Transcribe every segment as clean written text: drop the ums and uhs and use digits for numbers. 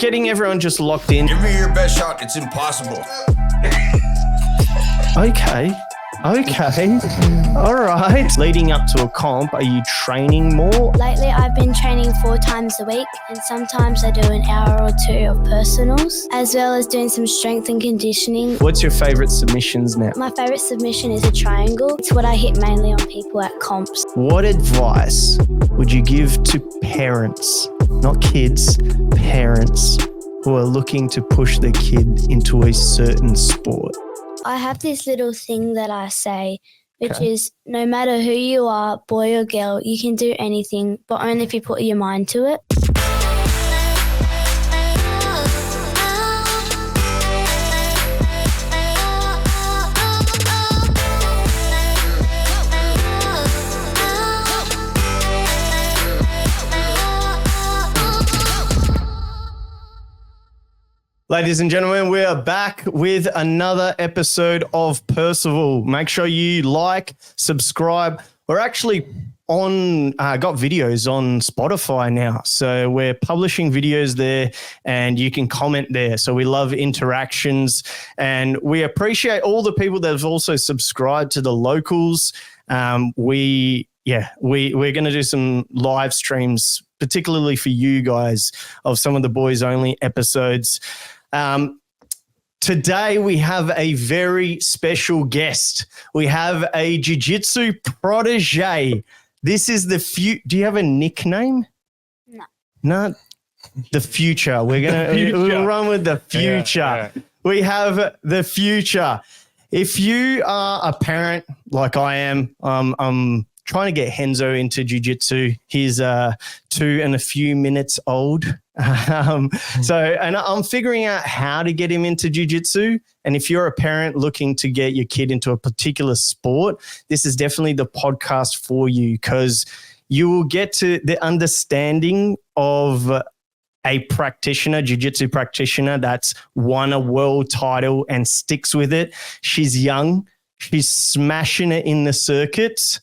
getting everyone just locked in. Give me your best shot. It's impossible. Okay. All right. Leading up to a comp, are you training more? Lately, I've been training 4 times a week, and sometimes I do an hour or 2 of personals, as well as doing some strength and conditioning. What's your favorite submissions now? My favorite submission is a triangle. It's what I hit mainly on people at comps. What advice would you give to parents, not kids, parents who are looking to push their kid into a certain sport? I have this little thing that I say, which is no matter who you are, boy or girl, you can do anything, but only if you put your mind to it. Ladies and gentlemen, we are back with another episode of Percival. Make sure you like, subscribe. We're actually got videos on Spotify now. So we're publishing videos there and you can comment there. So we love interactions and we appreciate all the people that have also subscribed to the locals. We're going to do some live streams, particularly for you guys, of some of the boys only episodes. Today we have a very special guest. We have a jiu-jitsu protege. This is do you have a nickname? No. No, the future. We'll run with the future. Yeah. We have the future. If you are a parent like I am, I'm trying to get Henzo into jiu-jitsu. He's 2 and a few minutes old. And I'm figuring out how to get him into jiu-jitsu. And if you're a parent looking to get your kid into a particular sport, this is definitely the podcast for you because you will get to the understanding of a practitioner, jiu-jitsu practitioner that's won a world title and sticks with it. She's young. She's smashing it in the circuits.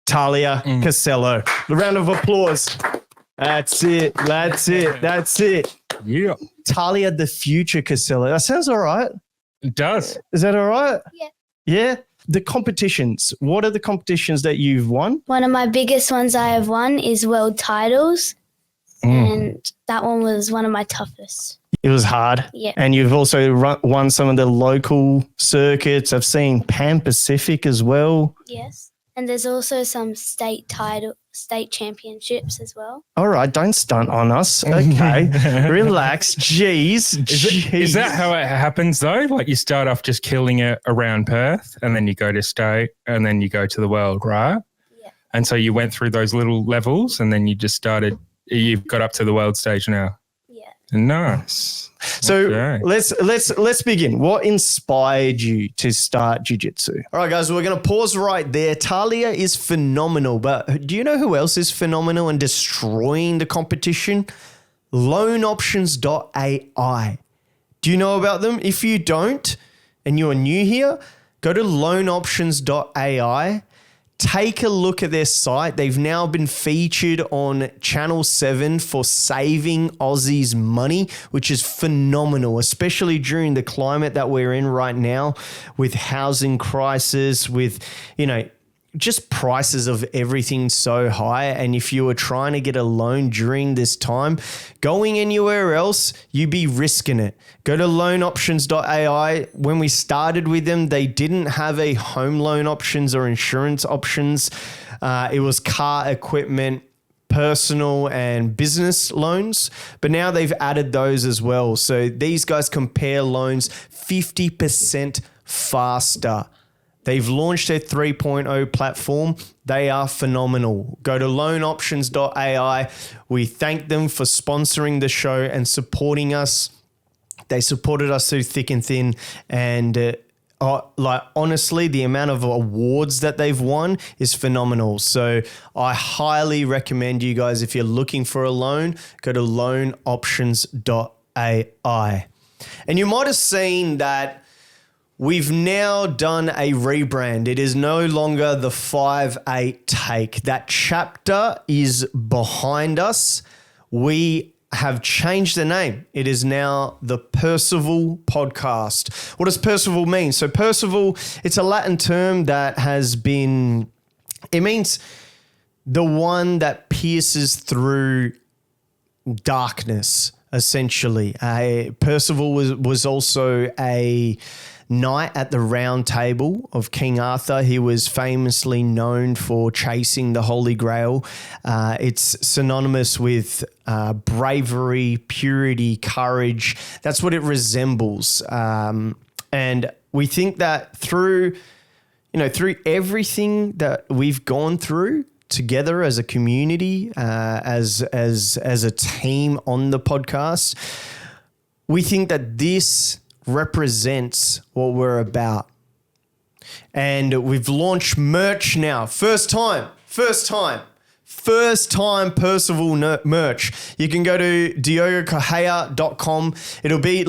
Tahlia Casella. A round of applause. That's it. Yeah. Tahlia, the future Casella. That sounds all right. It does. Is that all right? Yeah. Yeah. The competitions. What are the competitions that you've won? One of my biggest ones I have won is world titles, and that one was one of my toughest. It was hard. Yeah. And you've also won some of the local circuits. I've seen Pan Pacific as well. Yes. And there's also some state championships as well. All right, don't stunt on us. Okay, relax. Jeez. Is that how it happens though? Like you start off just killing it around Perth and then you go to state and then you go to the world, right? Yeah. And so you went through those little levels and then you've got up to the world stage now. Yeah. Nice. So okay. let's begin. What inspired you to start jiu-jitsu? All right, guys, we're going to pause right there. Tahlia is phenomenal, but do you know who else is phenomenal and destroying the competition? LoanOptions.ai. Do you know about them? If you don't and you're new here, go to LoanOptions.ai. Take a look at their site. They've now been featured on Channel 7 for saving Aussies money, which is phenomenal, especially during the climate that we're in right now with housing crisis, with, just prices of everything so high. And if you were trying to get a loan during this time, going anywhere else, you'd be risking it. Go to LoanOptions.ai. When we started with them, they didn't have a home loan options or insurance options. It was car, equipment, personal and business loans, but now they've added those as well. So these guys compare loans 50% faster. They've launched their 3.0 platform. They are phenomenal. Go to LoanOptions.ai. We thank them for sponsoring the show and supporting us. They supported us through thick and thin. And honestly, the amount of awards that they've won is phenomenal. So I highly recommend you guys, if you're looking for a loan, go to LoanOptions.ai. And you might have seen that we've now done a rebrand. It is no longer the 5-8 take. That chapter is behind us. We have changed the name. It is now the Percival Podcast. What does Percival mean? So Percival, it's a Latin term that it means the one that pierces through darkness, essentially. Percival was also a knight at the Round Table of King Arthur. He was famously known for chasing the Holy Grail. It's synonymous with bravery, purity, courage. That's what it resembles. And we think that through everything that we've gone through together as a community, as a team on the podcast, we think that this represents what we're about. And we've launched merch now. First time Percival merch. You can go to diogocohea.com.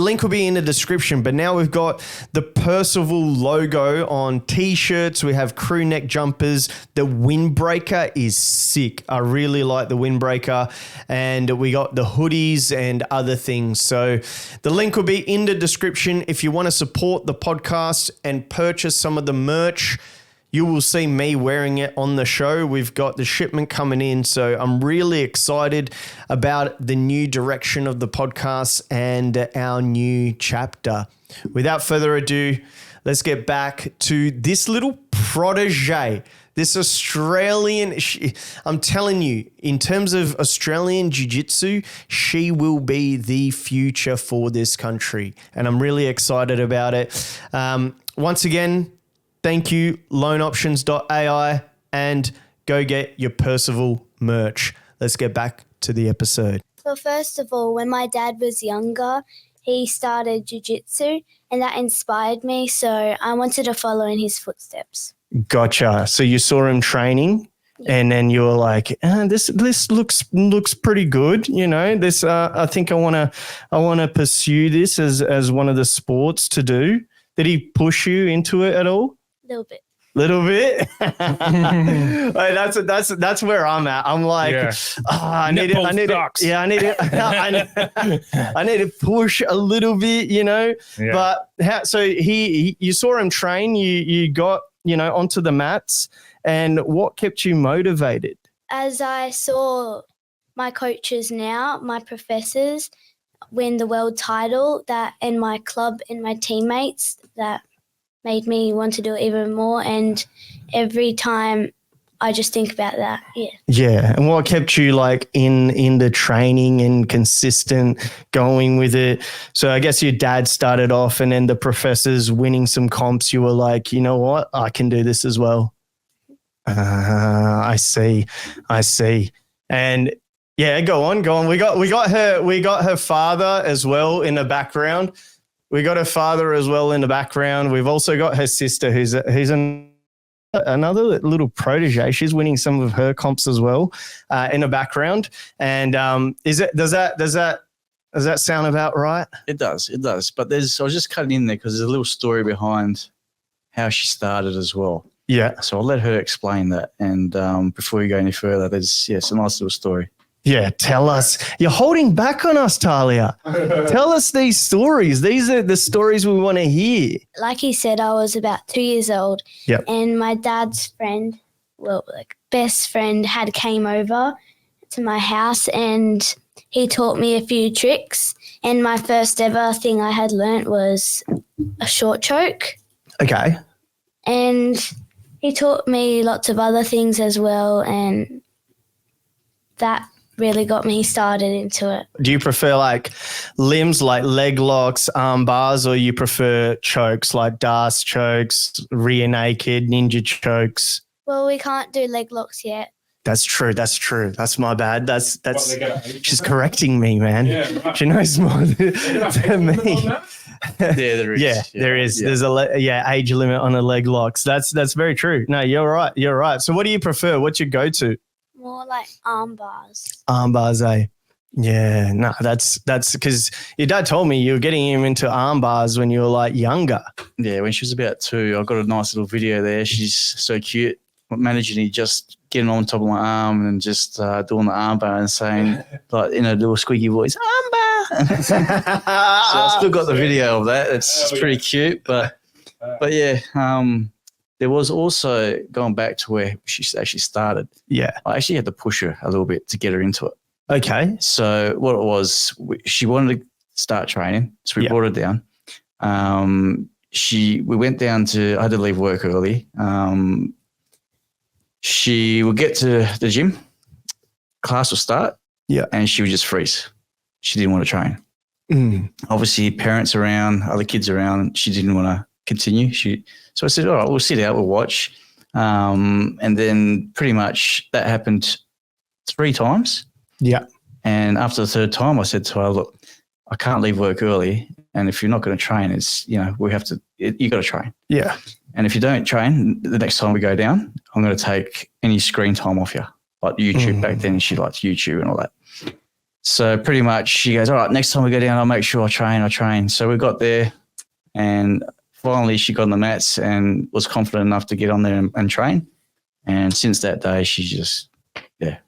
Link will be in the description, but now we've got the Percival logo on t-shirts. We have crew neck jumpers. The windbreaker is sick. I really like the windbreaker, and we got the hoodies and other things. So the link will be in the description. If you want to support the podcast and purchase some of the merch, you will see me wearing it on the show. We've got the shipment coming in, so I'm really excited about the new direction of the podcast and our new chapter. Without further ado, let's get back to this little protege, this Australian. I'm telling you, in terms of Australian Jiu-Jitsu, she will be the future for this country, and I'm really excited about it. Once again, thank you, LoanOptions.ai, and go get your Percival merch. Let's get back to the episode. So first of all, when my dad was younger, he started jiu-jitsu, and that inspired me. So I wanted to follow in his footsteps. Gotcha. So you saw him training, and then you were like, "This looks pretty good." You know, this. I think I want to pursue this as one of the sports to do. Did he push you into it at all? Little bit. Like, that's where I'm at. I'm like, I need to push a little bit, you know. Yeah. But you saw him train. You got onto the mats, and what kept you motivated? As I saw my coaches now, my professors win the world title, and my club and my teammates, that made me want to do it even more. And every time I just think about that. Yeah. And what kept you like in the training and consistent going with it? So I guess your dad started off, and then the professors winning some comps, you were like, you know what, I can do this as well. I see. And yeah, go on. We got her father as well in the background. We've also got her sister, who's another little protege. She's winning some of her comps as well in the background. And does that sound about right? It does. But I was just cutting in there because there's a little story behind how she started as well. Yeah. So I'll let her explain that. And before we go any further, there's a nice little story. Yeah, tell us. You're holding back on us, Tahlia. Tell us these stories. These are the stories we want to hear. Like he said, I was about 2 years old. Yep. And my dad's friend, best friend, had came over to my house, and he taught me a few tricks. And my first ever thing I had learnt was a short choke. Okay. And he taught me lots of other things as well, and that really got me started into it. Do you prefer like limbs, like leg locks, arm bars, or you prefer chokes like Das chokes, rear naked, ninja chokes? Well, we can't do leg locks yet. That's true. That's my bad. That's she's correcting me, man. Yeah, right. She knows more than me. There is. Yeah, there is. Yeah. There's age limit on the leg locks. That's very true. No, you're right. So what do you prefer? What's your go-to? More like arm bars. Arm bars, eh? Yeah, no, that's because your dad told me you were getting him into arm bars when you were like younger. Yeah, when she was about 2, I got a nice little video there. She's so cute. Managing to just getting on top of my arm and just doing the armbar and saying, like, in a little squeaky voice, armbar. So I still got the video of that. It's pretty cute, but yeah. There was also, going back to where she actually started. Yeah. I actually had to push her a little bit to get her into it. Okay. So what it was, she wanted to start training, so we brought her down. We went down I had to leave work early. She would get to the gym, class would start, and she would just freeze. She didn't want to train. Obviously, parents around, other kids around, she didn't want to continue. So I said, all right, we'll sit out, we'll watch. And then pretty much that happened 3 times. Yeah. And after the 3rd time, I said to her, look, I can't leave work early. And if you're not going to train, you got to train. Yeah. And if you don't train, the next time we go down, I'm going to take any screen time off you. Like YouTube back then, she liked YouTube and all that. So pretty much she goes, all right, next time we go down, I'll make sure I train. So we got there and finally she got on the mats and was confident enough to get on there and train. And since that day, she just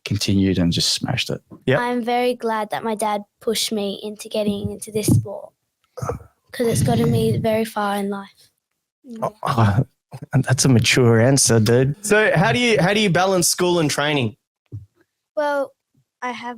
continued and just smashed it. Yeah. I'm very glad that my dad pushed me into getting into this sport because it's gotten me very far in life. Oh, that's a mature answer, dude. So how do you balance school and training? Well, I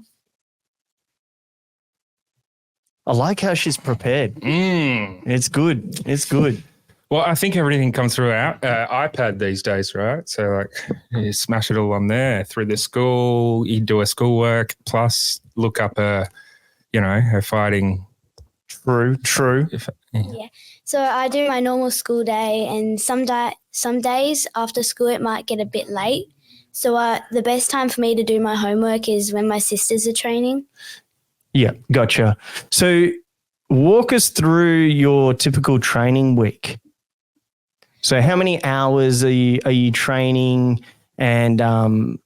like how she's prepared. It's good. It's good. Well, I think everything comes through our iPad these days, right? So, like, you smash it all on there through the school. You do her schoolwork, plus look up her fighting. True. Yeah. So I do my normal school day, and some days after school it might get a bit late. So the best time for me to do my homework is when my sisters are training. Yeah, gotcha. So walk us through your typical training week. So how many hours are you training and,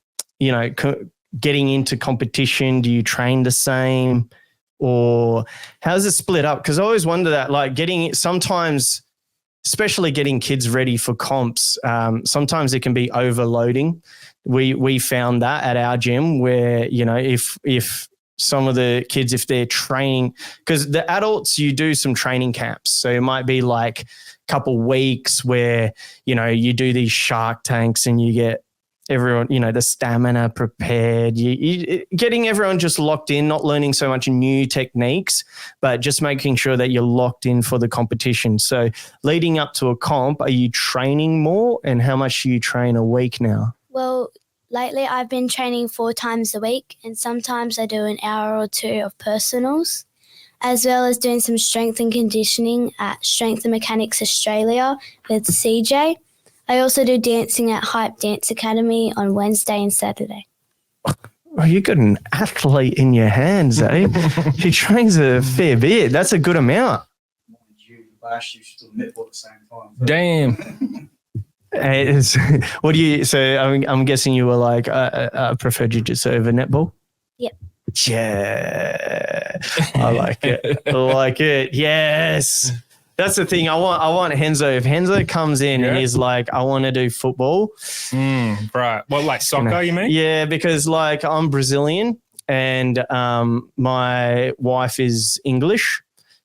getting into competition? Do you train the same or how's it split up? Because I always wonder that, like sometimes, especially getting kids ready for comps, sometimes it can be overloading. We found that at our gym where, if some of the kids, if they're training, because the adults, you do some training camps. So it might be like a couple weeks where, you do these shark tanks and you get everyone, the stamina prepared, you getting everyone just locked in, not learning so much new techniques, but just making sure that you're locked in for the competition. So leading up to a comp, are you training more and how much do you train a week now? Well, lately I've been training 4 times a week and sometimes I do an hour or 2 of personals, as well as doing some strength and conditioning at Strength and Mechanics Australia with CJ. I also do dancing at Hype Dance Academy on Wednesday and Saturday. Oh, you got an athlete in your hands, eh? She trains a fair bit. That's a good amount. Damn. What do you? So I'm guessing you were like, I prefer jiu-jitsu over netball. Yep. Yeah, I like it. I like it. Yes, that's the thing. I want Henzo. If Henzo comes in and he's like, I want to do football. Right. Well, like soccer, you mean? Yeah, because like I'm Brazilian and my wife is English.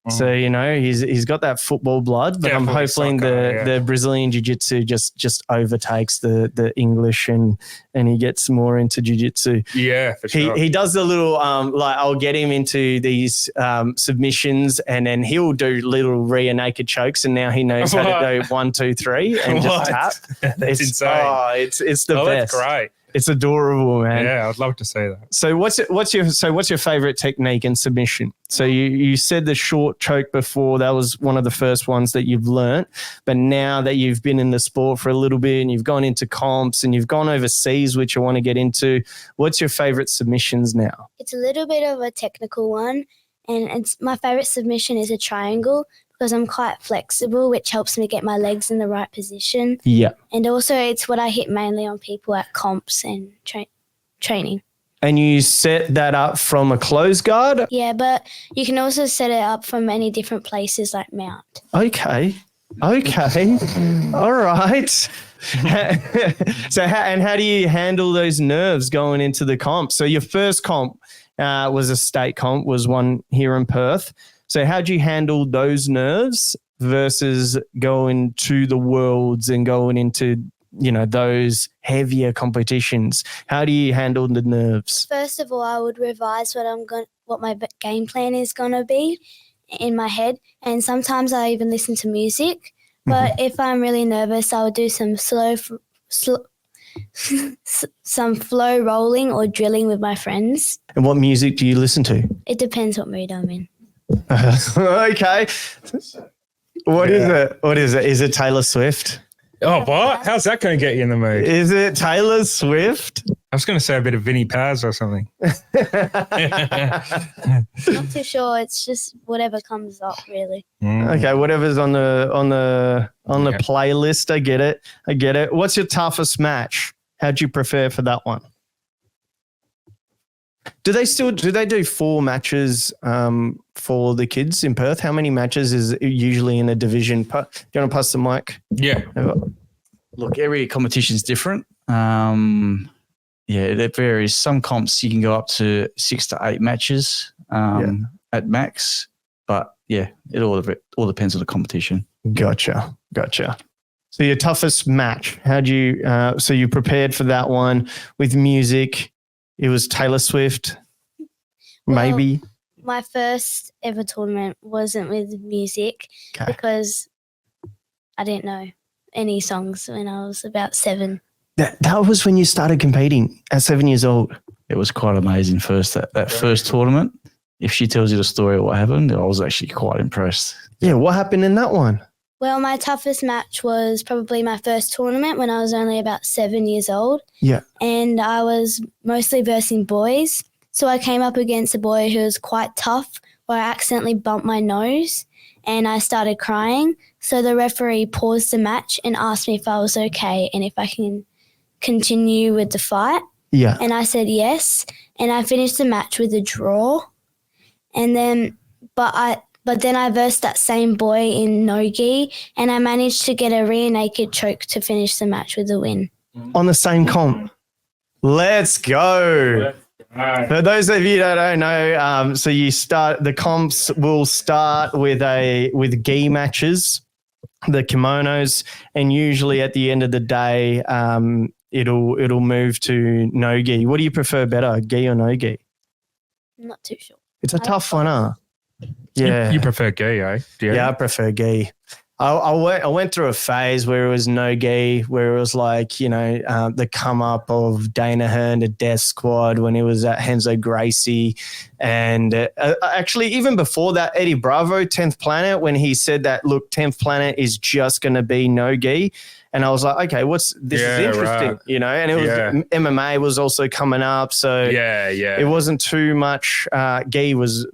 So, he's got that football blood, but I'm hoping the Brazilian jiu-jitsu just overtakes the English and he gets more into jiu-jitsu. Yeah, for sure. He does the little, I'll get him into these submissions and then he'll do little rear naked chokes and now he knows how to go 1, 2, 3 and just tap. That's insane. Oh, it's the best. That's great. It's adorable, man. Yeah, I'd love to say that. So what's your favorite technique in submission? So you said the short choke before, that was one of the first ones that you've learnt, but now that you've been in the sport for a little bit and you've gone into comps and you've gone overseas, which I want to get into, what's your favorite submissions now? It's a little bit of a technical one, and my favorite submission is a triangle because I'm quite flexible, which helps me get my legs in the right position. Yeah. And also it's what I hit mainly on people at comps and training. And you set that up from a closed guard? Yeah, but you can also set it up from many different places like mount. Okay. All right. So how do you handle those nerves going into the comp? So your first comp was a state comp, was one here in Perth. So how do you handle those nerves versus going to the Worlds and going into, you know, those heavier competitions? How do you handle the nerves? First of all, I would revise what my game plan is going to be in my head. And sometimes I even listen to music. But if I'm really nervous, I would do some some flow rolling or drilling with my friends. And what music do you listen to? It depends what mood I'm in. Okay. What is it? What is it? Is it Taylor Swift? Oh, what? How's that going to get you in the mood? Is it Taylor Swift? I was going to say a bit of Vinnie Paz or something. Not too sure. It's just whatever comes up, really. Okay, whatever's on the playlist. I get it. What's your toughest match? How'd you prepare for that one? Do they do 4 matches for the kids in Perth? How many matches is usually in a division? Do you want to pass the mic? Yeah. Look, every competition is different. It varies. Some comps you can go up to 6 to 8 matches at max, but it all depends on the competition. Gotcha. So your toughest match? How'd you? So you prepared for that one with music. It was Taylor Swift, maybe. Well, my first ever tournament wasn't with music because I didn't know any songs when I was about 7. That was when you started competing at 7 years old. It was quite amazing that first tournament. If she tells you the story of what happened, I was actually quite impressed. Yeah, what happened in that one? Well, my toughest match was probably my first tournament when I was only about 7 years old. Yeah. And I was mostly versing boys. So I came up against a boy who was quite tough, where I accidentally bumped my nose and I started crying. So the referee paused the match and asked me if I was okay and if I can continue with the fight. Yeah. And I said yes. And I finished the match with a draw. And then, but then I versed that same boy in no-gi and I managed to get a rear naked choke to finish the match with a win. On the same comp. Let's go. For those of you that don't know, so the comps will start with gi matches, the kimonos, and usually at the end of the day, it'll move to no-gi. What do you prefer better, gi or no-gi? I'm not too sure. It's a tough one, huh? Yeah. You prefer gi, eh? Yeah, I prefer gi. I went through a phase where it was no gi, where it was like, the come up of Dana Hearn to Death Squad when he was at Henzo Gracie. And actually, even before that, Eddie Bravo, 10th Planet, when he said that, look, 10th Planet is just going to be no gi. And I was like, okay, this is interesting, right. And it was MMA was also coming up. So it wasn't too much. Gi was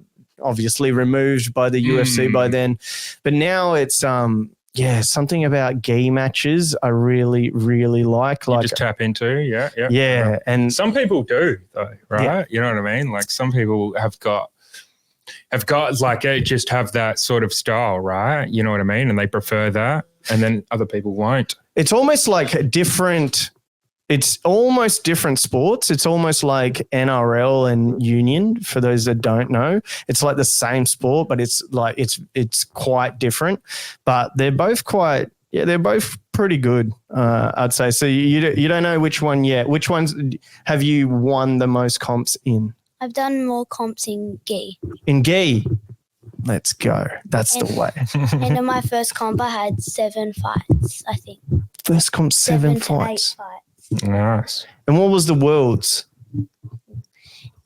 obviously removed by the UFC by then. But now it's something about gi matches I really, really like. You just tap into, yeah. And some people do though, right? Yeah. You know what I mean? Like some people have got like just have that sort of style, right? You know what I mean? And they prefer that. And then other people won't. It's almost like different. It's almost different sports. It's almost like NRL and Union, for those that don't know. It's like the same sport, but it's like it's quite different. But they're both they're both pretty good, I'd say. So you don't know which one yet. Which ones have you won the most comps in? I've done more comps in gi. In gi? Let's go. That's the way. And in my first comp, I had 7 fights, I think. First comp, 7 fights. 8 fights. Nice. And what was the Worlds?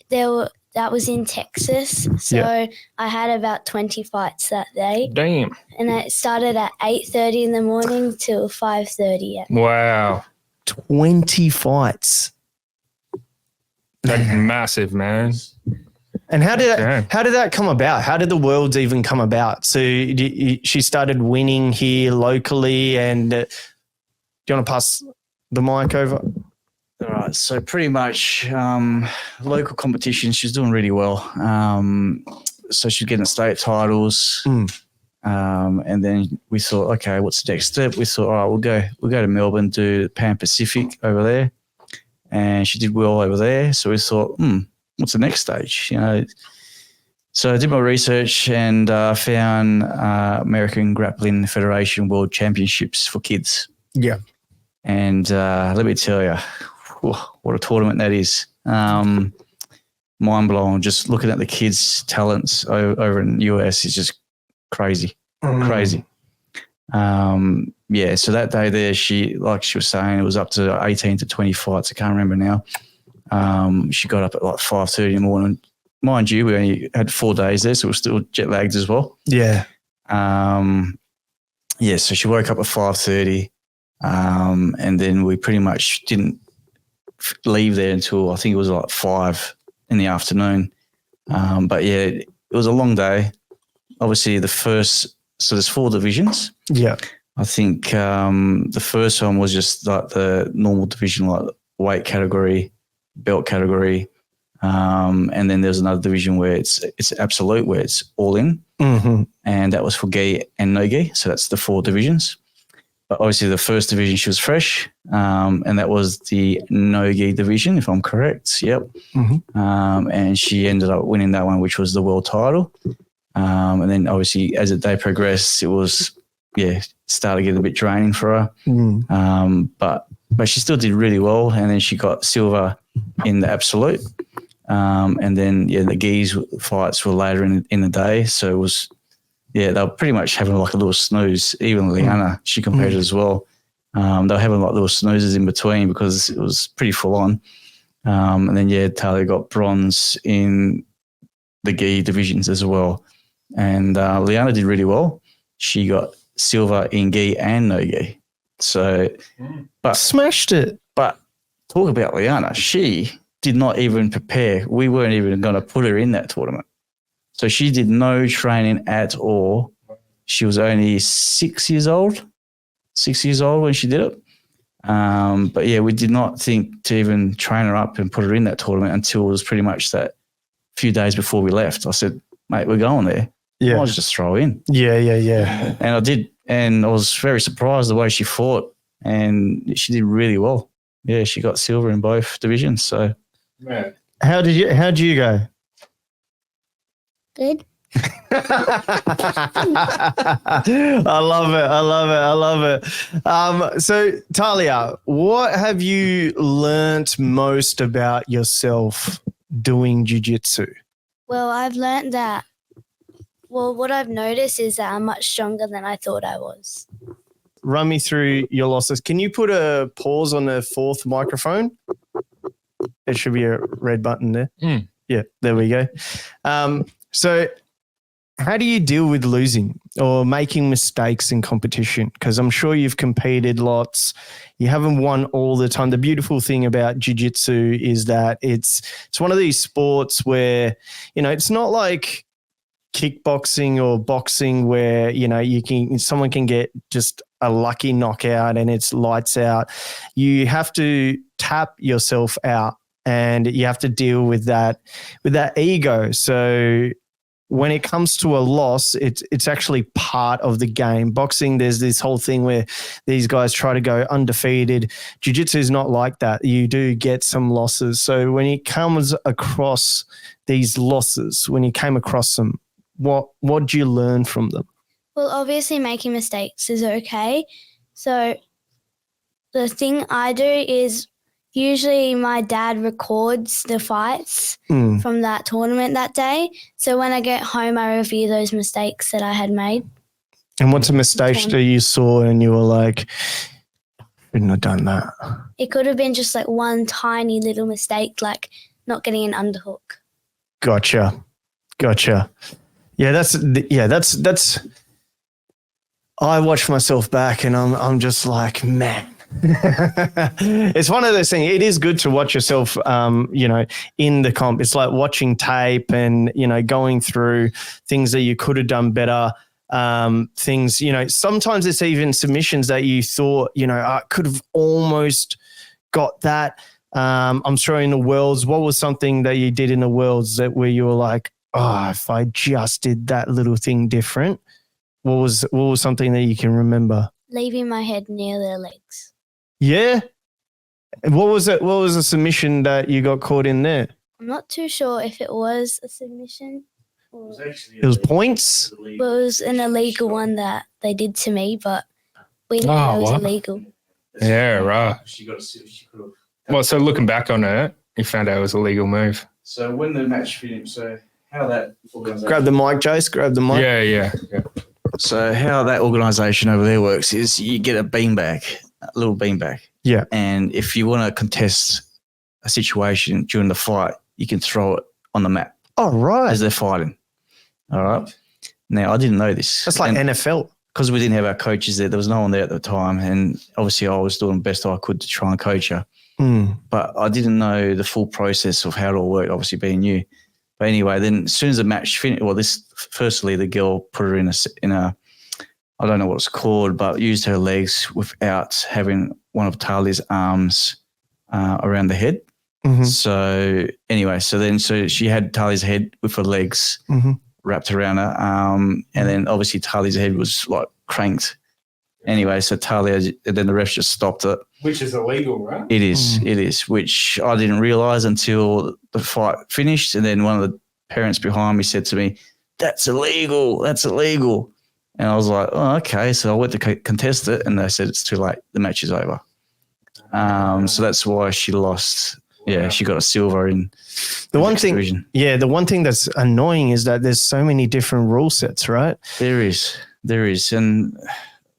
That was in Texas. So I had about 20 fights that day. Damn. And it started at 8:30 in the morning till 5:30. Wow. 20 fights. That's massive, man. And how did that come about? How did the Worlds even come about? So she started winning here locally, and do you want to pass the mic over? All right. So pretty much local competition, she's doing really well. So she's getting state titles. And then we thought, okay, what's the next step? We thought, all right, we'll go to Melbourne, do Pan Pacific over there. And she did well over there. So we thought, what's the next stage? So I did my research and found American Grappling Federation World Championships for kids. Yeah. And let me tell you, what a tournament that is. Mind blowing. Just looking at the kids' talents over in the US is just crazy. Crazy. So that day there, she was saying, it was up to 18 to 20 fights. I can't remember now. She got up at like 5:30 in the morning. Mind you, we only had 4 days there, so we're still jet lagged as well. Yeah. So she woke up at 5:30, and then we pretty much didn't leave there until I think it was like 5 in the afternoon. But yeah, it was a long day. Obviously, so there's 4 divisions. Yeah. I think the first one was just like the normal division, like weight category, belt category. And then there's another division where it's absolute, where it's all in. Mm-hmm. And that was for gi and no gi. So that's the 4 divisions. But obviously the first division, she was fresh. And that was the no gi division, if I'm correct. Yep. Mm-hmm. And she ended up winning that one, which was the world title. And then obviously as the day progressed, it was, started getting a bit draining for her. But she still did really well. And then she got silver in the absolute. And then, the gis fights were later in the day. So it was, they were pretty much having like a little snooze. Even Liana, she competed as well. They were having like little snoozes in between because it was pretty full on. And then, Tahlia got bronze in the gi divisions as well. And Liana did really well. She got silver in gi and no gi. So, but smashed it. But talk about Liana. She did not even prepare. We weren't even going to put her in that tournament. So she did no training at all. She was only 6 years old. 6 years old when she did it. But we did not think to even train her up and put her in that tournament until it was pretty much that few days before we left. I said, mate, we're going there. Yeah. I'll just throw in. Yeah. And I did. And I was very surprised the way she fought. And she did really well. Yeah, she got silver in both divisions. So, How'd you go? Good. I love it. So Tahlia, what have you learnt most about yourself doing jiu-jitsu? Well, I've learned that. Well, what I've noticed is that I'm much stronger than I thought I was. Run me through your losses. Can you put a pause on the 4th microphone? There should be a red button there. Yeah, there we go. So how do you deal with losing or making mistakes in competition? Because I'm sure you've competed lots. You haven't won all the time. The beautiful thing about jiu-jitsu is that it's one of these sports where, it's not like kickboxing or boxing where, someone can get just a lucky knockout and it's lights out. You have to tap yourself out and you have to deal with that ego. So when it comes to a loss, it's actually part of the game. Boxing, there's this whole thing where these guys try to go undefeated. Jiu-jitsu is not like that. You do get some losses. So when it comes across these losses, when you came across them, what do you learn from them? Well, obviously making mistakes is okay. So the thing I do is usually my dad records the fights from that tournament that day. So when I get home, I review those mistakes that I had made. And what's a mistake that you saw and you were like, shouldn't have done that? It could have been just like one tiny little mistake, like not getting an underhook. Gotcha. Yeah, that's. I watch myself back and I'm just like, man. It's one of those things. It is good to watch yourself, in the comp. It's like watching tape and, going through things that you could have done better. Things, sometimes it's even submissions that you thought, I could have almost got that. I'm sure in the Worlds, what was something that you did in the Worlds where you were like, oh, if I just did that little thing different, What was something that you can remember? Leaving my head near their legs. Yeah. What was it? What was the submission that you got caught in there? I'm not too sure if it was a submission. Or It was points. well, it was an illegal one that they did to me, but we didn't know it was illegal. Yeah, right. She could have. Well, so looking back on it, you found out it was a legal move. So when the match finished, how that organisation... Grab the mic, Jace. Grab the mic. Yeah. So how that organisation over there works is you get a beanbag, a little beanbag. Yeah. And if you want to contest a situation during the fight, you can throw it on the mat. Oh, right. As they're fighting. All right. Now, I didn't know this. That's like NFL. Because we didn't have our coaches there was no one there at the time. And obviously I was doing the best I could to try and coach her. But I didn't know the full process of how it all worked, obviously being new. But anyway, then as soon as the match finished, firstly, the girl put her in a I don't know what it's called, but used her legs without having one of Tahlia's arms around the head. Mm-hmm. So anyway, so she had Tahlia's head with her legs wrapped around her. And then obviously Tahlia's head was like cranked. Anyway, so Tahlia, and then the ref just stopped it. Which is illegal, right? It is, which I didn't realise until the fight finished. And then one of the parents behind me said to me, that's illegal. And I was like, oh, okay. So I went to contest it and they said it's too late. The match is over. So that's why she lost. Yeah, she got a silver in the one thing. division. Yeah, the one thing that's annoying is that there's so many different rule sets, right? There is. And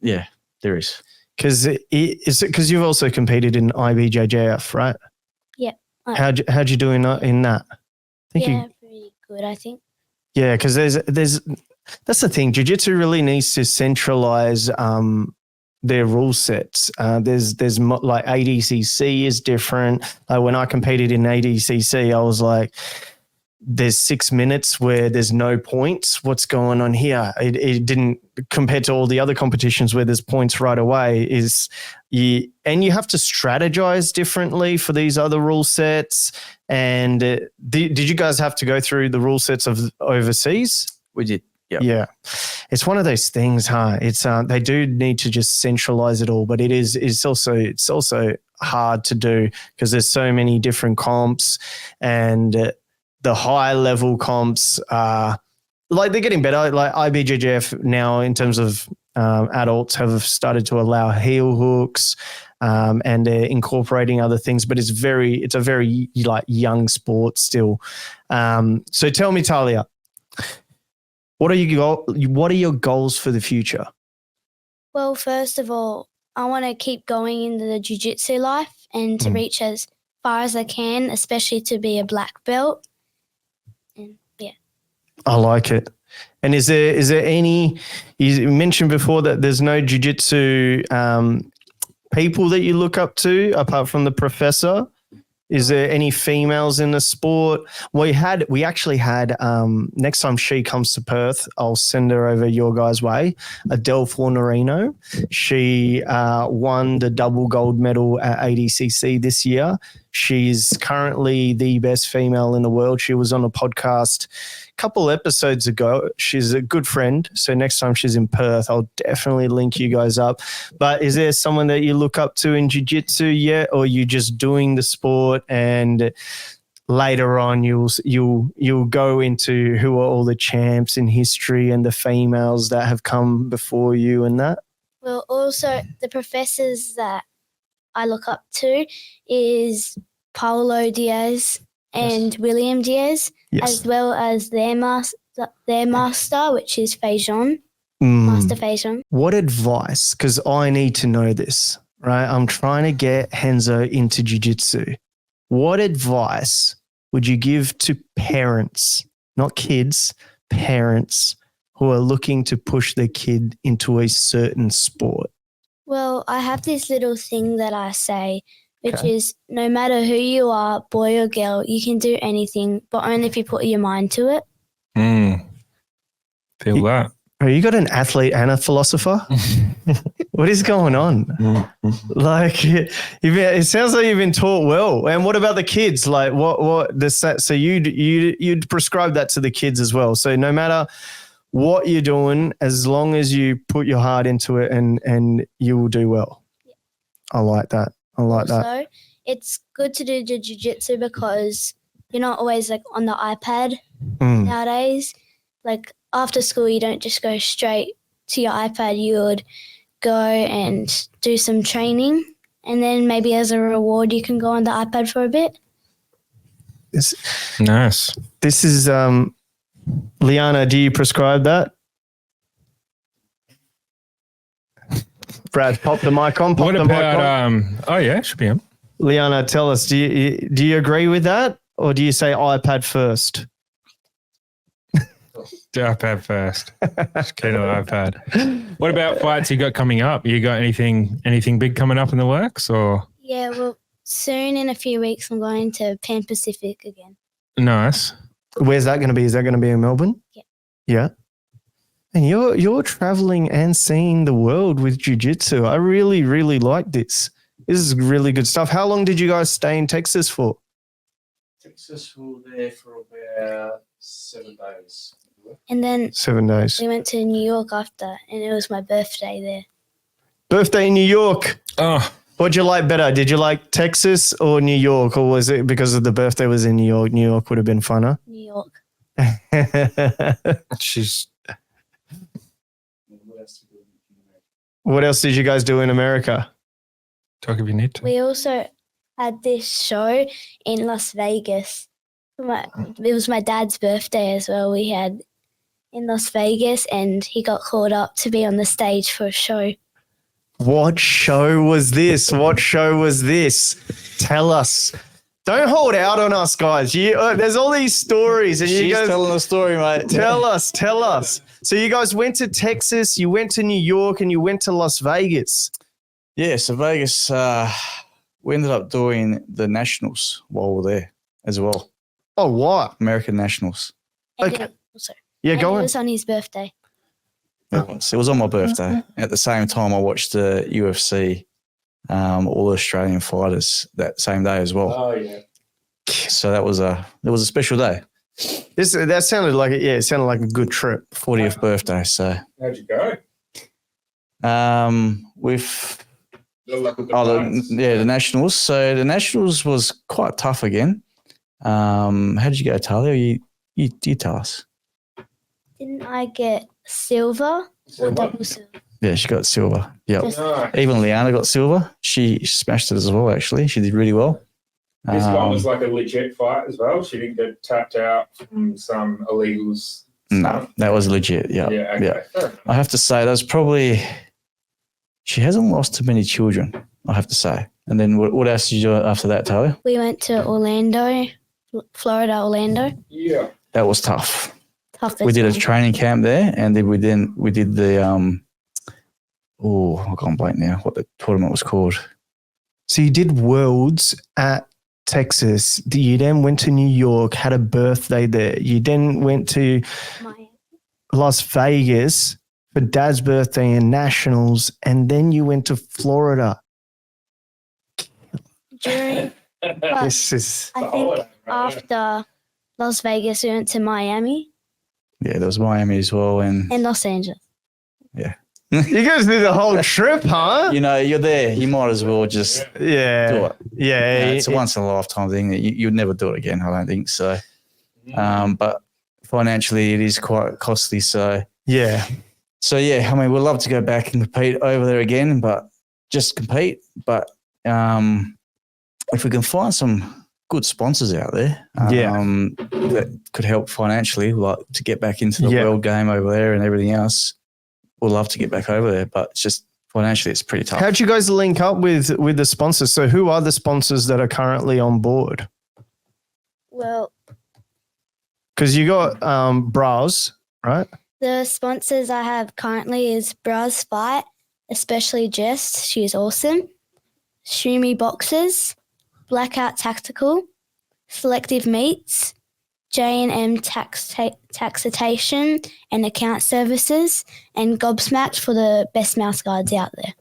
yeah, there is. Because because you've also competed in IBJJF, right? Yeah. How'd you do in that? Pretty good, I think. Yeah, because there's that's the thing. Jiu-Jitsu really needs to centralize their rule sets. There's like ADCC is different. Like when I competed in ADCC, I was like, there's 6 minutes where there's no points. What's going on here? It didn't, compared to all the other competitions where there's points right away, and you have to strategize differently for these other rule sets. And did you guys have to go through the rule sets of overseas? We did. Yep. Yeah. It's one of those things, huh? It's they do need to just centralize it all, but it's also hard to do because there's so many different comps, and the high level comps like they're getting better. Like IBJJF now in terms of adults have started to allow heel hooks and they're incorporating other things, but it's a very like young sport still. So tell me, Tahlia, what are your goals for the future? Well, first of all, I want to keep going into the jiu-jitsu life and to reach as far as I can, especially to be a black belt. And yeah. I like it. And is there any, you mentioned before that there's no jiu-jitsu people that you look up to apart from the professor? Is there any females in the sport? We actually had next time she comes to Perth, I'll send her over your guys' way, Adele Fornerino. She won the double gold medal at ADCC this year. She's currently the best female in the world. She was on a podcast a couple episodes ago. She's a good friend. So next time she's in Perth, I'll definitely link you guys up. But is there someone that you look up to in jiu-jitsu yet, or are you just doing the sport and later on you'll go into who are all the champs in history and the females that have come before you and that? Well, also the professors that I look up to is Paulo Diaz and William Diaz, as well as their master, which is Fajon, Master Fajon. What advice, because I need to know this, right? I'm trying to get Henzo into jiu-jitsu. What advice would you give to parents, not kids, parents who are looking to push their kid into a certain sport? Well, I have this little thing that I say, which is no matter who you are, boy or girl, you can do anything, but only if you put your mind to it. Feel that. Oh, you got an athlete and a philosopher? What is going on? Like, it sounds like you've been taught well. And what about the kids? Like, what this that? So you'd prescribe that to the kids as well. So no matter what you're doing as long as you put your heart into it and you will do well. Yeah. I like that. Also, it's good to do the jiu-jitsu because you're not always like on the iPad nowadays. Like after school, you don't just go straight to your iPad. You would go and do some training, and then maybe as a reward, you can go on the iPad for a bit. Nice. This is Liana. Do you prescribe that? Brad, pop the mic on. What about oh yeah, should be on. Liana, tell us. Do you agree with that, or do you say iPad first? iPad first. Just kidding on iPad. What about fights you got coming up? You got anything big coming up in the works, or? Yeah, well, soon in a few weeks, I'm going to Pan Pacific again. Nice. Where's that going to be? Is that going to be in Melbourne? Yeah. Yeah. And you're traveling and seeing the world with jiu-jitsu. I really, really like this. This is really good stuff. How long did you guys stay in Texas for? Texas, we were there for about 7 days. And then 7 days. we went to New York after, and it was my birthday there. Birthday in New York. Oh, What'd you like better? Did you like Texas or New York, or was it because of the birthday was in New York? New York would have been funner. New York. she's. What else did you guys do in America? Talk if you need to. We also had this show in Las Vegas. It was my dad's birthday as well. We had in Las Vegas, and he got called up to be on the stage for a show. What show was this? Tell us. Don't hold out on us, guys. There's all these stories, and you She's guys telling the story, mate. tell us. So you guys went to Texas, you went to New York, and you went to Las Vegas. Yeah, so Vegas, we ended up doing the Nationals while we were there as well. Oh, what? American Nationals. And Okay. Also, Yeah, go It on. was on his birthday. It was on my birthday. At the same time, I watched the UFC, all the Australian fighters that same day as well. Oh yeah. So it was a special day. That sounded like it. Yeah, it sounded like a good trip. 40th birthday. So How'd you go? with the Nationals. So the Nationals was quite tough again. How did you go, Tahlia? You tell us. Didn't I get silver or double silver? Yeah, she got silver. Yeah. Just- Even Liana got silver. She smashed it as well, actually. She did really well. This one was like a legit fight as well. She didn't get tapped out from some illegals. No, that was legit. Yeah. Yeah. Okay. Yeah. I have to say, that's probably, she hasn't lost too many children, I have to say. And then what else did you do after that, Tahlia? We went to Florida, Orlando. Yeah. That was tough. Toughest We did a one. training camp there, and then we did the I can't blank now what the tournament was called. So you did Worlds at Texas. You then went to New York, had a birthday there. You then went to Miami. Las Vegas for Dad's birthday and Nationals, and then you went to Florida. During, but This is I think after Las Vegas, we went to Miami Yeah, there was Miami as well, and and Los Angeles. you guys did the whole trip, huh? you're there. You might as well just do Yeah, it. yeah. It's a once in a lifetime thing that you'd never do it again. I don't think so. But financially, it is quite costly. So yeah. yeah. I mean, we'd love to go back and compete over there again, but just compete. But if we can find some good sponsors out there, that could help financially, like to get back into the world game over there and everything else. We'd love to get back over there, but it's just financially, it's pretty tough. How'd you guys link up with the sponsors? So who are the sponsors that are currently on board? Well, Because you got Bras, right? the sponsors I have currently is Bras Fight, especially Jess. She's awesome. Shumi Boxes, Blackout Tactical, Selective Meats, J&M Taxitation and Account Services, and Gobsmacked for the best mouse guards out there.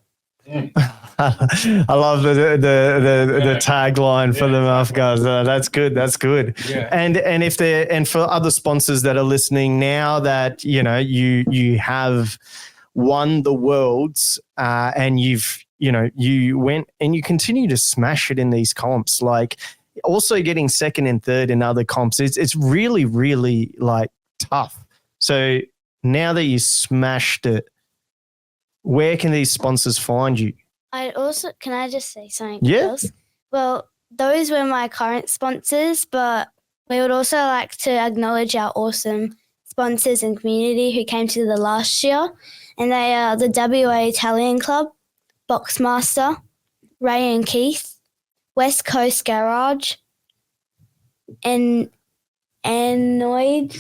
I love the tagline for the mouth guards. That's good. That's good. Yeah. And for other sponsors that are listening now, that you have won the worlds and you went and you continue to smash it in these comps, like also getting second and third in other comps. It's really, really like tough. So now that you smashed it, where can these sponsors find you? Can I just say something else? Well, those were my current sponsors, but we would also like to acknowledge our awesome sponsors and community who came to the last year. And they are the WA Italian Club, Boxmaster, Ray and Keith, West Coast Garage, and Anoid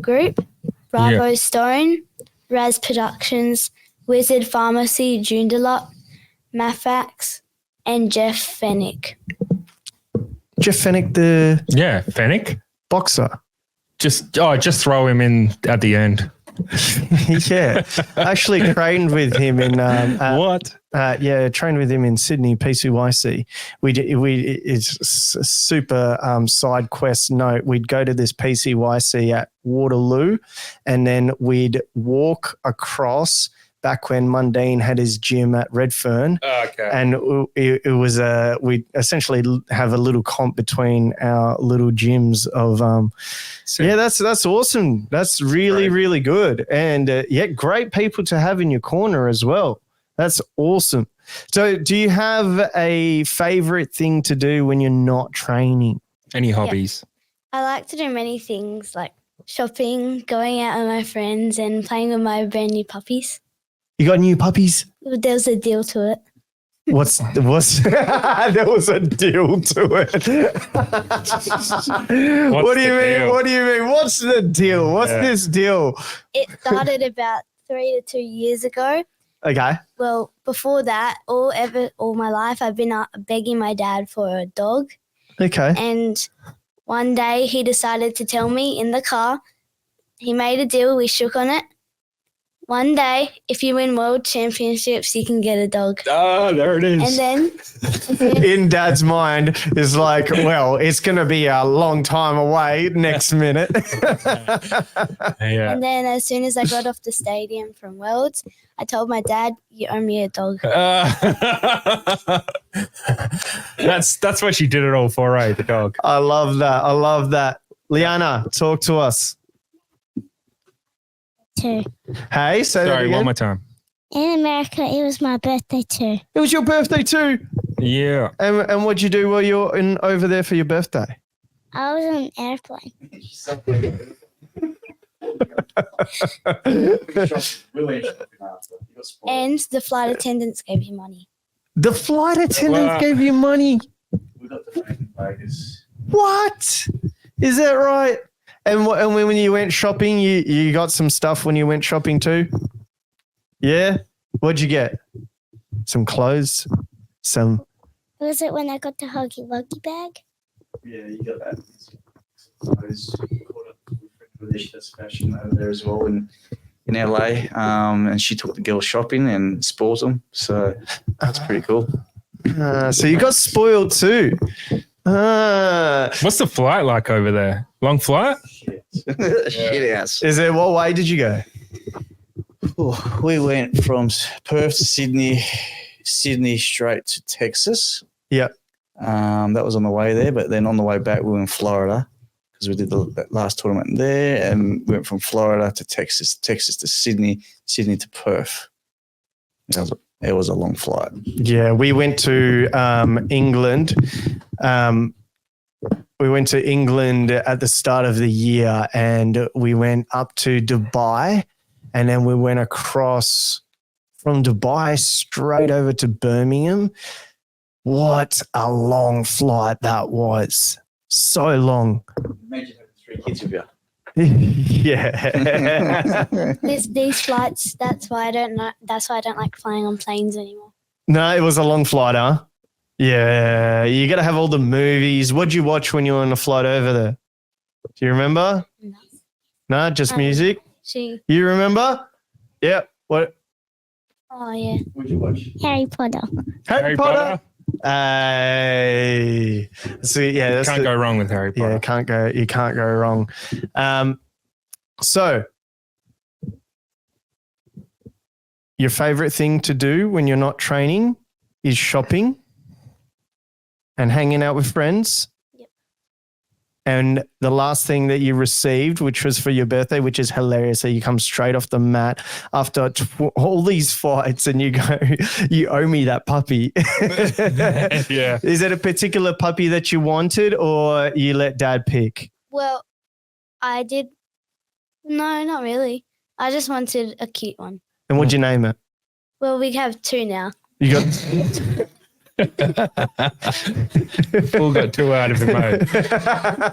Group, Bravo Stone, Raz Productions, Wizard Pharmacy, Joondalup, Mafax, and Jeff Fennick. Jeff Fennick, Fennick boxer. Just throw him in at the end. Yeah, I actually trained with him in What? Trained with him in Sydney PCYC. It's a super side quest note. We'd go to this PCYC at Waterloo, and then we'd walk across. Back when Mundine had his gym at Redfern, and it was we'd essentially have a little comp between our little gyms of that's awesome. That's really really good, and great people to have in your corner as well. That's awesome. So, do you have a favorite thing to do when you're not training? Any hobbies? I like to do many things like shopping, going out with my friends, and playing with my brand new puppies. You got new puppies? There was a deal to it. There was a deal to it. What do you mean? Deal? What do you mean? What's the deal? What's this deal? It started about 3 to 2 years ago. Okay. Well, before that, all my life, I've been begging my dad for a dog. Okay. And one day he decided to tell me in the car. He made a deal. We shook on it. One day, if you win world championships, you can get a dog. Oh, there it is. And then in Dad's mind is like, well, it's going to be a long time away next minute. Yeah. And then as soon as I got off the stadium from Worlds, I told my dad, you owe me a dog. That's what she did it all for, right? The dog. I love that. Liana, talk to us. 2. Hey, say that Sorry, again. one more time. In America, it was my birthday too. It was your birthday too. Yeah. And what'd you do while you're over there for your birthday? I was on an airplane. And the flight attendants gave you money. The flight attendant gave you money. We got the plane in Vegas. What? Is that right? And when you went shopping, you got some stuff when you went shopping too? Yeah? What'd you get? Some clothes? Some... Was it when I got the Huggy Wuggy bag? Yeah, you got that. I was caught up with Alicia's fashion over there as well in LA. And she took the girls shopping and spoiled them. So that's pretty cool. So you got spoiled too. What's the flight like over there? Long flight? Shit ass. Is it, what way did you go? We went from Perth to Sydney straight to Texas. Yep. That was on the way there, but then on the way back we were in Florida because we did that last tournament there, and we went from Florida to Texas to Sydney to Perth. It was a long flight. Yeah, we went to England. We went to England at the start of the year, and we went up to Dubai, and then we went across from Dubai straight over to Birmingham. What a long flight that was. So long. Imagine having 3 kids with you. Yeah. These flights, that's why I don't like flying on planes anymore. No, it was a long flight, huh? Yeah. You got to have all the movies. What'd you watch when you were on the flight over there? Do you remember? No. No, just music? You You remember? Yep. What? Oh, yeah. What'd you watch? Harry Potter. Harry Potter. So yeah, that's Can't go wrong with Harry Potter. Yeah, you can't go wrong. So your favorite thing to do when you're not training is shopping and hanging out with friends. Yep. And the last thing that you received, which was for your birthday, which is hilarious, that you come straight off the mat after all these fights and you go, you owe me that puppy. Yeah. Is it a particular puppy that you wanted or you let dad pick? Well, I did. No, not really. I just wanted a cute one. And what'd you name it? Well, we have 2 now. You got All got 2 out of the mate.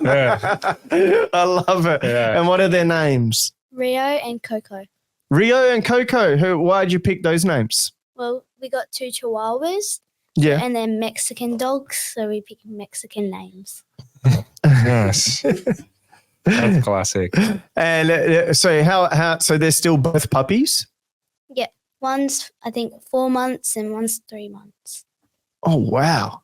Yeah. I love it. Yeah. And what are their names? Rio and Coco. Rio and Coco. Why'd you pick those names? Well, we got 2 Chihuahuas Yeah. and they're Mexican dogs, so we picked Mexican names. Nice. That's classic. And so they're still both puppies? Yeah. One's, I think, 4 months and one's 3 months. Oh, wow.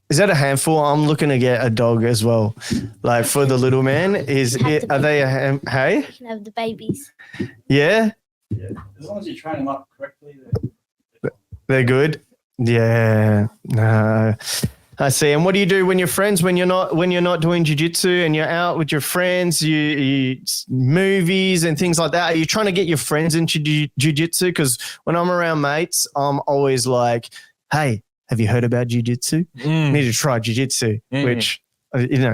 Is that a handful? I'm looking to get a dog as well. Like for the little man, are they a hey? You can have the babies. Yeah? Yeah. As long as you train them up correctly. They're good? Yeah. No. I see. And what do you do when you're friends, when you're not doing jiu-jitsu and you're out with your friends, you movies and things like that? Are you trying to get your friends into jiu-jitsu? Because when I'm around mates, I'm always like, hey, have you heard about jiu-jitsu? You need to try jiu-jitsu, which,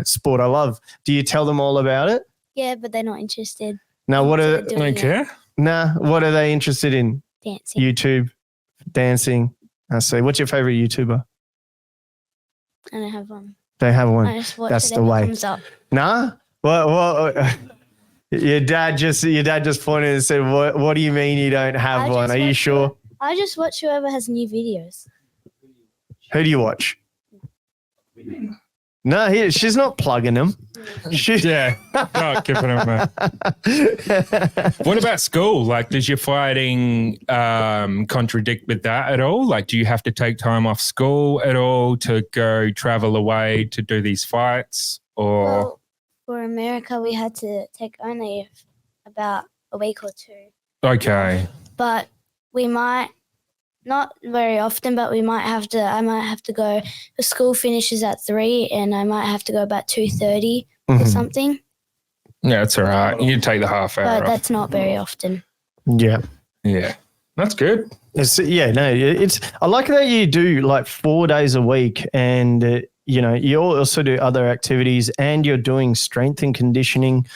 sport I love. Do you tell them all about it? Yeah, but they're not interested. Now, what are Doing Don't care. what are they interested in? dancing. YouTube, dancing. I see. What's your favorite YouTuber? I don't have one. They have one. I just watch That's it the and it way. comes up. Nah? Well, your dad just pointed and said, what do you mean you don't have I one? just Are you watch sure? I just watch whoever has new videos. Who do you watch? No, she's not plugging them. Yeah. Not giving them What about school? Like, does your fighting contradict with that at all? Like, do you have to take time off school at all to go travel away to do these fights? Or Well, for America, we had to take only about a week or 2. okay. But we might, not very often, but I might have to go. The school finishes at 3 and I might have to go about 2:30 or something. Yeah, it's all right. You take the half hour But off. that's not very often. Yeah. Yeah. That's good. I like that you do like 4 days a week and, you also do other activities and you're doing strength and conditioning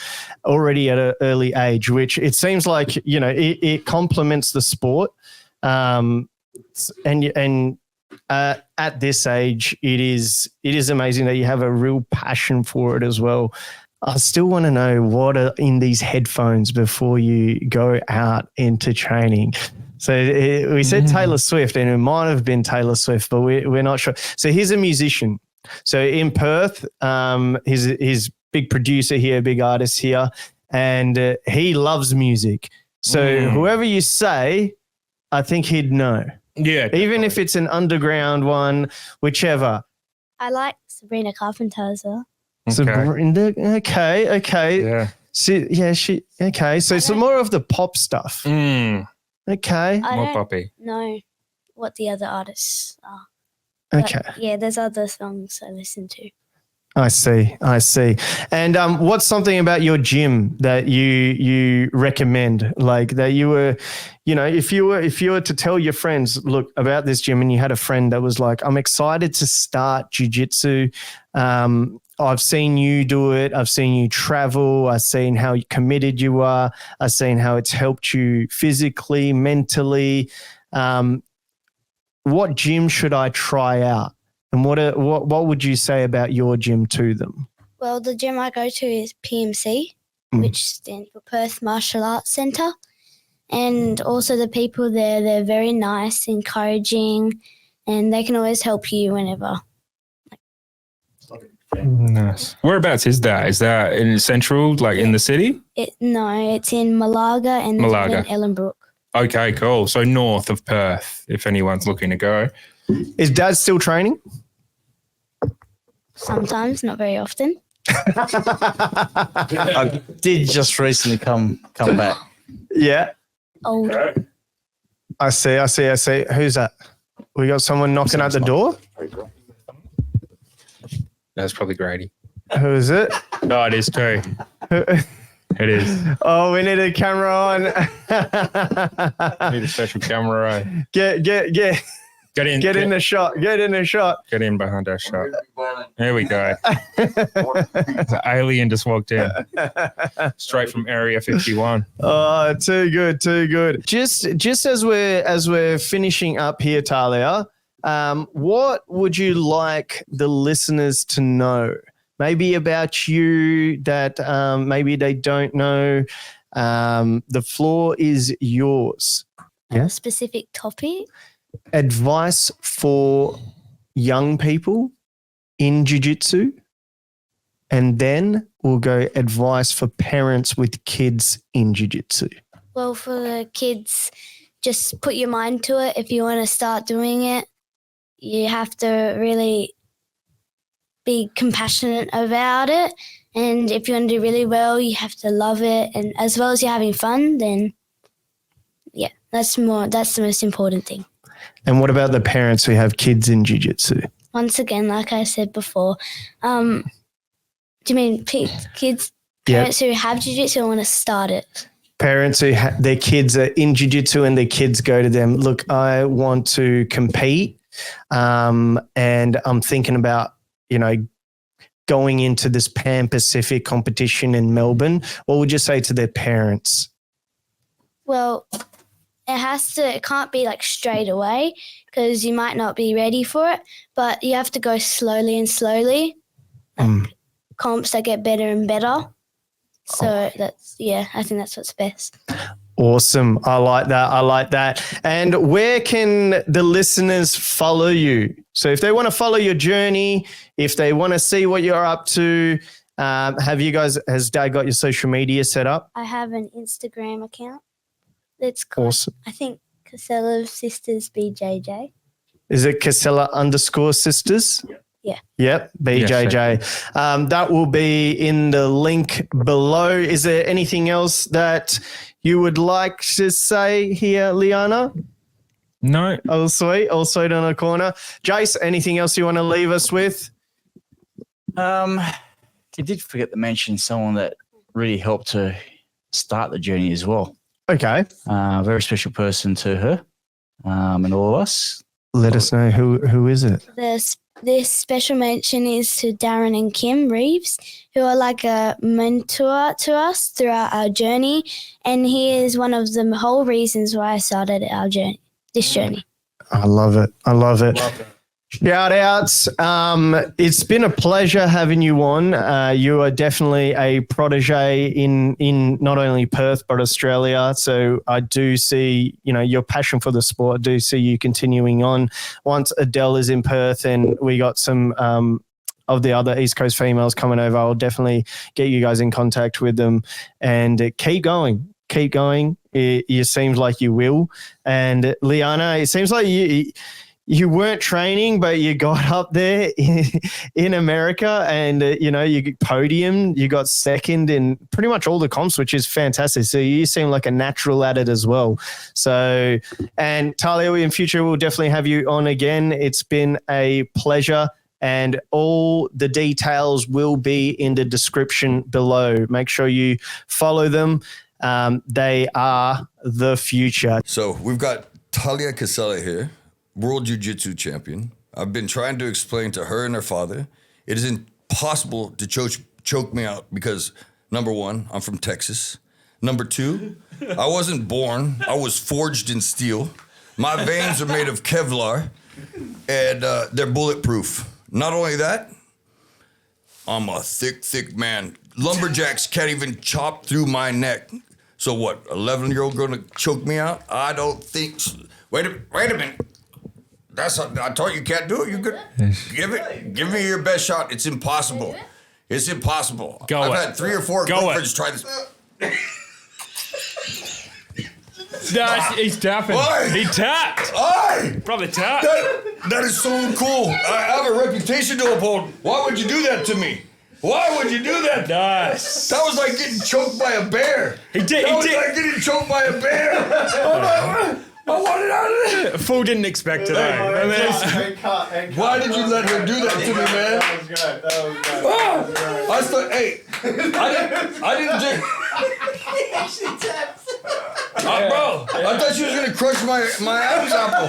already at an early age, which it seems like, it complements the sport. At this age, it is amazing that you have a real passion for it as well. I still want to know what are in these headphones before you go out into training. So we said Taylor Swift, and it might have been Taylor Swift, but we're not sure. So he's a musician. So in Perth, he's big producer here, big artist here, and he loves music. So whoever you say, I think he'd know. Yeah. Even if it's an underground one, whichever. I like Sabrina Carpenter as well. Sabrina, okay. Yeah. Okay. So some more of the pop stuff. Okay. I More don't puppy. know what the other artists are. Okay. But yeah, there's other songs I listen to. I see. And what's something about your gym that you recommend? Like that you were, if you were to tell your friends, look, about this gym, and you had a friend that was like, I'm excited to start jiu-jitsu. I've seen you do it. I've seen you travel. I've seen how committed you are. I've seen how it's helped you physically, mentally. What gym should I try out? And what would you say about your gym to them? Well, the gym I go to is PMC, which stands for Perth Martial Arts Centre. And also the people there, they're very nice, encouraging, and they can always help you whenever. Nice. Whereabouts is that? Is that in Central, like in the city? No, it's in Malaga and Malaga. in Ellenbrook. Okay, cool. So north of Perth, if anyone's looking to go. Is Dad still training? Sometimes, not very often. I did just recently come back. Yeah. Old. I see. Who's that? We got someone knocking at the door? That's probably Grady. Who is it? No, it is too. It is. Oh, we need a camera on. Need a special camera. Get in the shot. Get in the shot. Get in behind our shot. There we go. The alien just walked in. Straight from Area 51. Oh, too good. Just as we're finishing up here, Tahlia, what would you like the listeners to know? Maybe about you that maybe they don't know. The floor is yours. Yeah. A specific topic? Advice for young people in jiu-jitsu, and then we'll go advice for parents with kids in jiu-jitsu. Well, for the kids, just put your mind to it. If you want to start doing it, you have to really be compassionate about it. And if you want to do really well, you have to love it. And as well as you're having fun, then yeah, that's the most important thing. And what about the parents who have kids in jiu-jitsu? Once again, like I said before, do you mean kids, parents who have jiu-jitsu or want to start it? Parents who their kids are in jiu-jitsu and their kids go to them, look, I want to compete and I'm thinking about, going into this Pan Pacific competition in Melbourne. What would you say to their parents? Well, it can't be like straight away because you might not be ready for it, but you have to go slowly and slowly. Comps that get better and better. So I think that's what's best. Awesome. I like that. And where can the listeners follow you? So if they want to follow your journey, if they want to see what you're up to, has Dad got your social media set up? I have an Instagram account. It's called, awesome. I think, Casella Sisters BJJ. Is it Casella _sisters? Yeah. Yep, BJJ. Yes, that will be in the link below. Is there anything else that you would like to say here, Liana? No. All sweet on the corner. Jace, anything else you want to leave us with? You did forget to mention someone that really helped to start the journey as well. Okay. Very special person to her and all of us. Let us know who is it? This special mention is to Darren and Kim Reeves, who are like a mentor to us throughout our journey. And he is one of the whole reasons why I started this journey. I love it. Shout outs. It's been a pleasure having you on. You are definitely a protege in not only Perth, but Australia. So I do see, your passion for the sport. I do see you continuing on. Once Adele is in Perth and we got some of the other East Coast females coming over, I'll definitely get you guys in contact with them and keep going. Keep going. It seems like you will. And Liana, it seems like you weren't training, but you got up there in America and, you podiumed, you got second in pretty much all the comps, which is fantastic. So you seem like a natural at it as well. So, and Tahlia, in future, we'll definitely have you on again. It's been a pleasure and all the details will be in the description below. Make sure you follow them. They are the future. So we've got Tahlia Casella here, World Jiu-Jitsu Champion. I've been trying to explain to her and her father, it is impossible to choke me out because, number one, I'm from Texas. Number two, I wasn't born. I was forged in steel. My veins are made of Kevlar, and they're bulletproof. Not only that, I'm a thick man. Lumberjacks can't even chop through my neck. So what, 11-year-old gonna choke me out? I don't think so. Wait a minute. I told you can't do it. You could give me your best shot. It's impossible. It's impossible. I've had 3 or 4 girlfriends try this. No, he's tapping. Why? He tapped. Aye! Brother tapped. That is so cool. I have a reputation to uphold. Why would you do that to me? Why would you do that? Nice. That was like getting choked by a bear. He did. That was like getting choked by a bear. I want it out of there. Fool didn't expect it. Why did you let her do that to me, man? That was great. That was great. I thought, hey, I didn't just. Bro, I thought she was gonna crush my Adam's apple.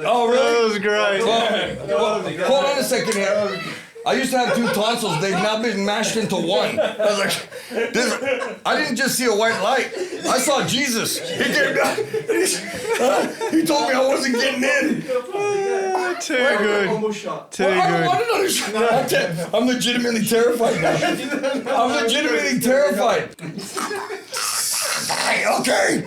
Oh, really? That was great. Hold on a second here. I used to have 2 tonsils. They've now been mashed into one. I was like, I didn't just see a white light. I saw Jesus. He came down. He told me I wasn't getting in. Too good. Too I don't good. want another shot. I'm legitimately terrified now. I'm legitimately terrified. Okay.